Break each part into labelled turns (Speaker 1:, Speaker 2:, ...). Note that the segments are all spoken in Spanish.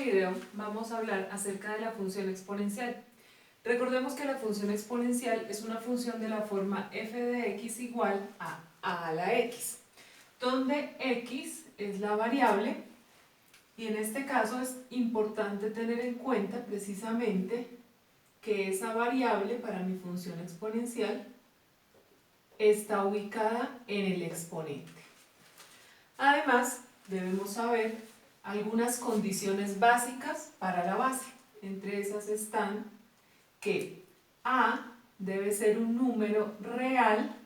Speaker 1: video vamos a hablar acerca de la función exponencial. Recordemos que la función exponencial es una función de la forma f de x igual a a la x, donde x es la variable y en este caso es importante tener en cuenta precisamente que esa variable para mi función exponencial está ubicada en el exponente. Además, debemos saber algunas condiciones básicas para la base. Entre esas están que a debe ser un número real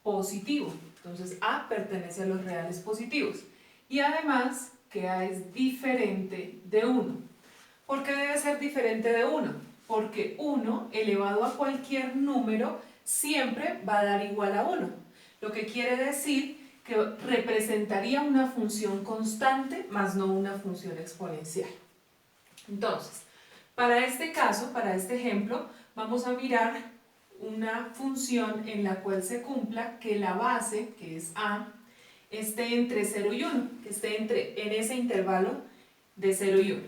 Speaker 1: positivo. Entonces a pertenece a los reales positivos. Y además que a es diferente de 1. ¿Por qué debe ser diferente de 1? Porque 1 elevado a cualquier número siempre va a dar igual a 1. Lo que quiere decir que representaría una función constante más no una función exponencial. Entonces, para este caso, para este ejemplo, vamos a mirar una función en la cual se cumpla que la base, que es a, esté entre 0 y 1, que esté en ese intervalo de 0 y 1.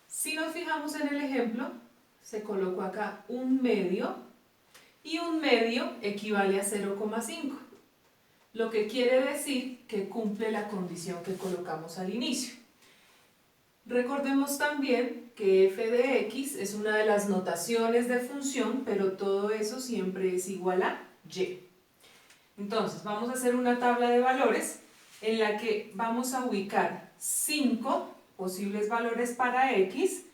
Speaker 1: Si nos fijamos en el ejemplo, se colocó acá un medio y un medio equivale a 0,5. Lo que quiere decir que cumple la condición que colocamos al inicio. Recordemos también que f de x es una de las notaciones de función, pero todo eso siempre es igual a y. Entonces, vamos a hacer una tabla de valores en la que vamos a ubicar 5 posibles valores para x.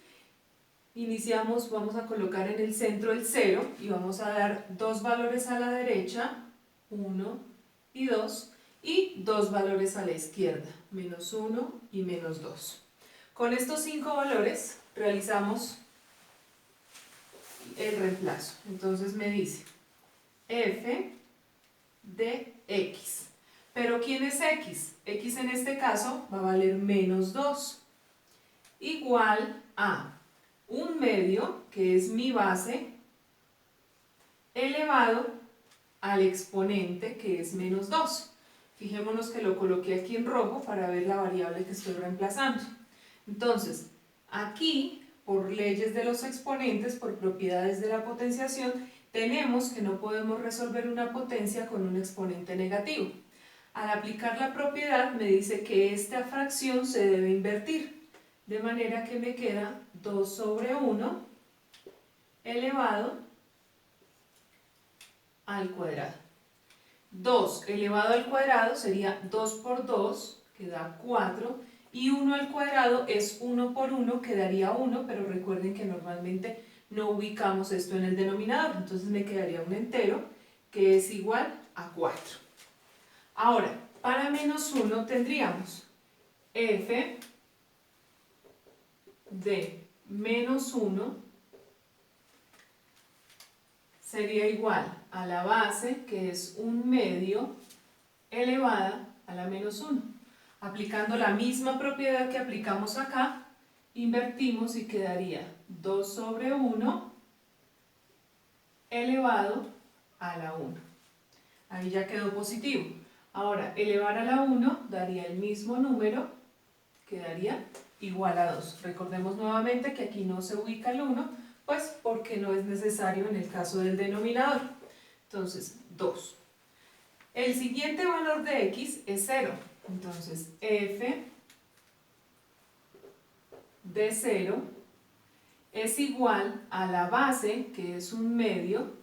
Speaker 1: Iniciamos, vamos a colocar en el centro el 0 y vamos a dar 2 valores a la derecha, 1 y 2, y 2 valores a la izquierda, menos 1 y menos 2. Con estos 5 valores realizamos el reemplazo. Entonces me dice f de x. ¿Pero quién es x? X en este caso va a valer menos 2, igual a un medio, que es mi base, elevado al exponente, que es menos 2. Fijémonos que lo coloqué aquí en rojo para ver la variable que estoy reemplazando. Entonces, aquí, por leyes de los exponentes, por propiedades de la potenciación, tenemos que no podemos resolver una potencia con un exponente negativo. Al aplicar la propiedad me dice que esta fracción se debe invertir, de manera que me queda 2 sobre 1 elevado al cuadrado. 2 elevado al cuadrado sería 2 por 2, que da 4, y 1 al cuadrado es 1 por 1, que daría 1, pero recuerden que normalmente no ubicamos esto en el denominador, entonces me quedaría un entero que es igual a 4. Ahora, para menos 1 tendríamos f de menos 1 sería igual a la base, que es un medio, elevada a la menos 1. Aplicando la misma propiedad que aplicamos acá, invertimos y quedaría 2 sobre 1 elevado a la 1. Ahí ya quedó positivo. Ahora, elevar a la 1 daría el mismo número, quedaría igual a 2. Recordemos nuevamente que aquí no se ubica el 1, pues porque no es necesario en el caso del denominador. Entonces, 2. El siguiente valor de x es 0. Entonces, f de 0 es igual a la base, que es un medio,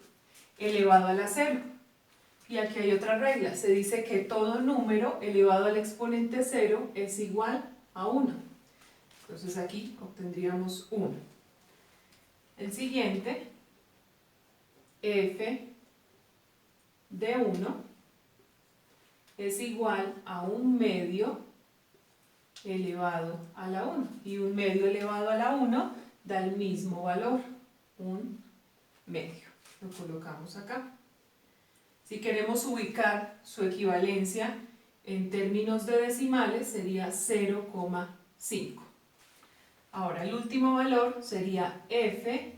Speaker 1: elevado a la 0. Y aquí hay otra regla. Se dice que todo número elevado al exponente 0 es igual a 1. Entonces aquí obtendríamos 1. El siguiente, f de 1 es igual a un medio elevado a la 1. Y un medio elevado a la 1 da el mismo valor, un medio. Lo colocamos acá. Si queremos ubicar su equivalencia en términos de decimales, sería 0,5. Ahora, el último valor sería f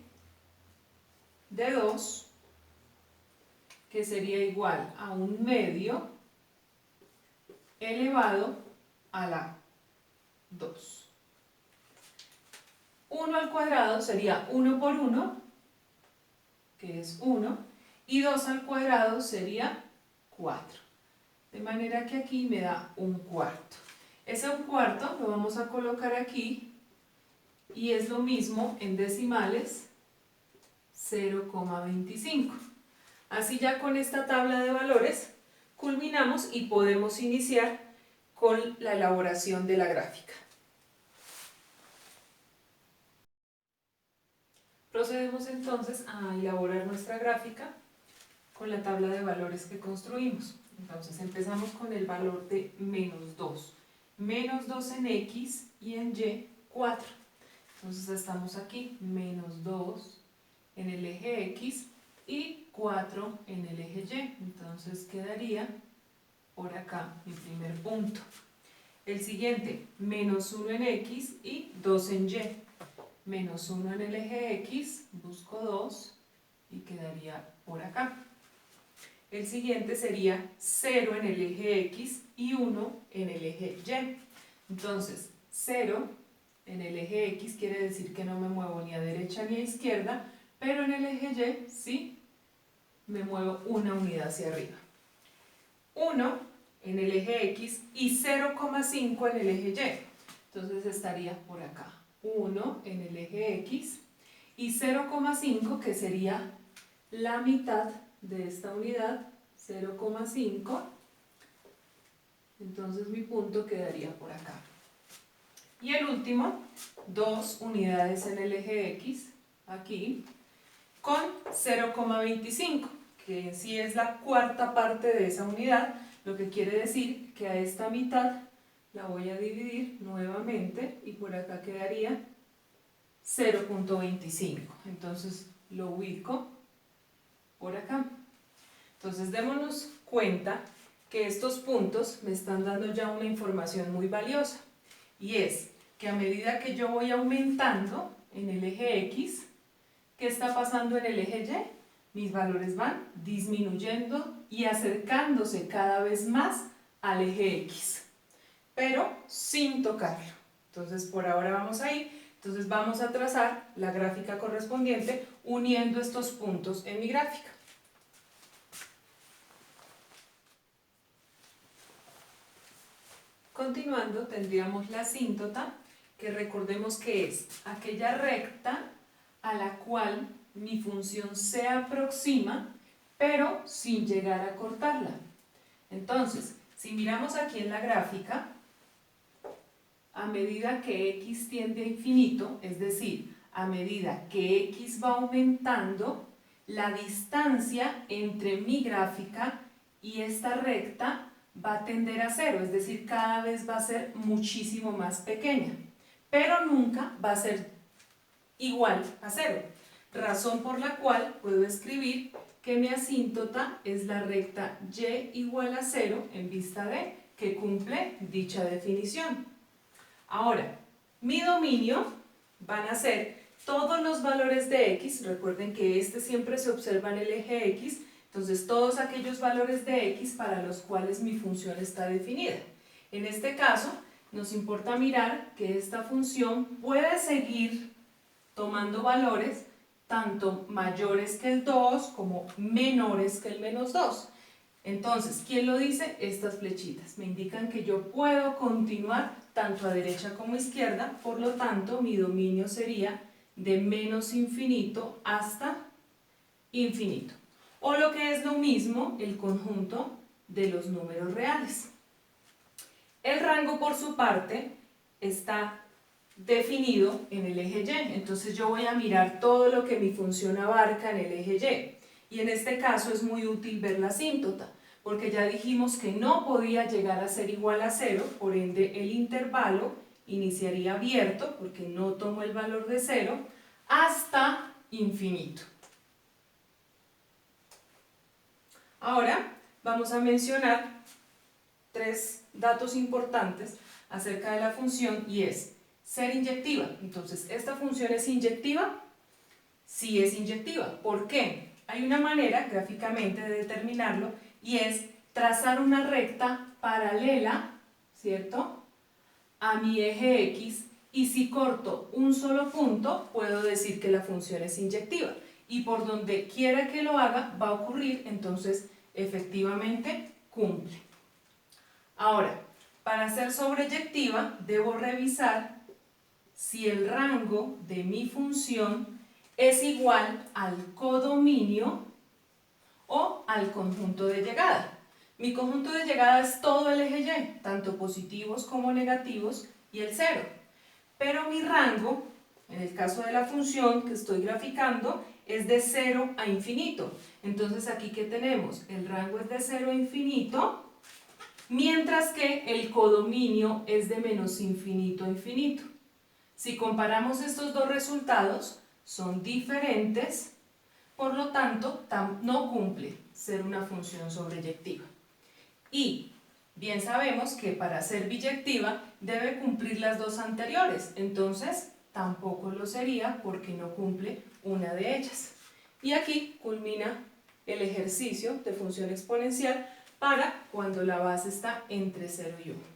Speaker 1: de 2, que sería igual a un medio elevado a la 2. 1 al cuadrado sería 1 por 1, que es 1, y 2 al cuadrado sería 4. De manera que aquí me da un cuarto. Ese un cuarto lo vamos a colocar aquí y es lo mismo en decimales 0,25. Así ya con esta tabla de valores culminamos y podemos iniciar con la elaboración de la gráfica. Procedemos entonces a elaborar nuestra gráfica con la tabla de valores que construimos. Entonces empezamos con el valor de menos 2. Menos 2 en X y en Y, 4. Entonces estamos aquí, menos 2 en el eje X y 4 en el eje Y. Entonces quedaría por acá mi primer punto. El siguiente, menos 1 en X y 2 en Y. Menos 1 en el eje X, busco 2 y quedaría por acá. El siguiente sería 0 en el eje X y 1 en el eje Y. Entonces, 0 en el eje X quiere decir que no me muevo ni a derecha ni a izquierda, pero en el eje Y sí me muevo una unidad hacia arriba. 1 en el eje X y 0,5 en el eje Y. Entonces estaría por acá. 1 en el eje X y 0,5 que sería la mitad de esta unidad, 0,5. Entonces mi punto quedaría por acá. Y el último, 2 unidades en el eje X, aquí, con 0,25, que en sí es la cuarta parte de esa unidad, lo que quiere decir que a esta mitad la voy a dividir nuevamente y por acá quedaría 0,25. Entonces lo ubico por acá. Entonces démonos cuenta que estos puntos me están dando ya una información muy valiosa, y es que a medida que yo voy aumentando en el eje X, ¿qué está pasando en el eje Y? Mis valores van disminuyendo y acercándose cada vez más al eje X, pero sin tocarlo. Entonces por ahora vamos ahí. Entonces vamos a trazar la gráfica correspondiente uniendo estos puntos en mi gráfica. Continuando, tendríamos la asíntota, que recordemos que es aquella recta a la cual mi función se aproxima, pero sin llegar a cortarla. Entonces, si miramos aquí en la gráfica, a medida que x tiende a infinito, es decir, a medida que x va aumentando, la distancia entre mi gráfica y esta recta va a tender a cero, es decir, cada vez va a ser muchísimo más pequeña, pero nunca va a ser igual a cero, razón por la cual puedo escribir que mi asíntota es la recta y igual a 0 en vista de que cumple dicha definición. Ahora, mi dominio van a ser todos los valores de x, recuerden que este siempre se observa en el eje x, entonces todos aquellos valores de x para los cuales mi función está definida. En este caso, nos importa mirar que esta función puede seguir tomando valores tanto mayores que el 2 como menores que el menos 2. Entonces, ¿quién lo dice? Estas flechitas me indican que yo puedo continuar tanto a derecha como a izquierda, por lo tanto mi dominio sería de menos infinito hasta infinito. O lo que es lo mismo, el conjunto de los números reales. El rango, por su parte, está definido en el eje Y, entonces yo voy a mirar todo lo que mi función abarca en el eje Y, y en este caso es muy útil ver la asíntota, porque ya dijimos que no podía llegar a ser igual a 0, por ende el intervalo iniciaría abierto, porque no tomo el valor de 0, hasta infinito. Ahora vamos a mencionar 3 datos importantes acerca de la función, y es ser inyectiva. Entonces, ¿esta función es inyectiva? Sí es inyectiva. ¿Por qué? Hay una manera gráficamente de determinarlo, y es trazar una recta paralela, ¿cierto?, a mi eje X Y si corto un solo punto, puedo decir que la función es inyectiva. Y por donde quiera que lo haga, va a ocurrir, entonces efectivamente cumple. Ahora, para ser sobreyectiva, debo revisar si el rango de mi función es igual al codominio o al conjunto de llegada. Mi conjunto de llegada es todo el eje Y, tanto positivos como negativos, y el 0. Pero mi rango, en el caso de la función que estoy graficando, es de 0 a infinito. Entonces aquí, ¿qué tenemos? El rango es de 0 a infinito, mientras que el codominio es de menos infinito a infinito. Si comparamos estos dos resultados, son diferentes, por lo tanto, no cumple ser una función sobreyectiva. Y bien sabemos que para ser biyectiva debe cumplir las dos anteriores, entonces tampoco lo sería porque no cumple una de ellas. Y aquí culmina el ejercicio de función exponencial para cuando la base está entre 0 y 1.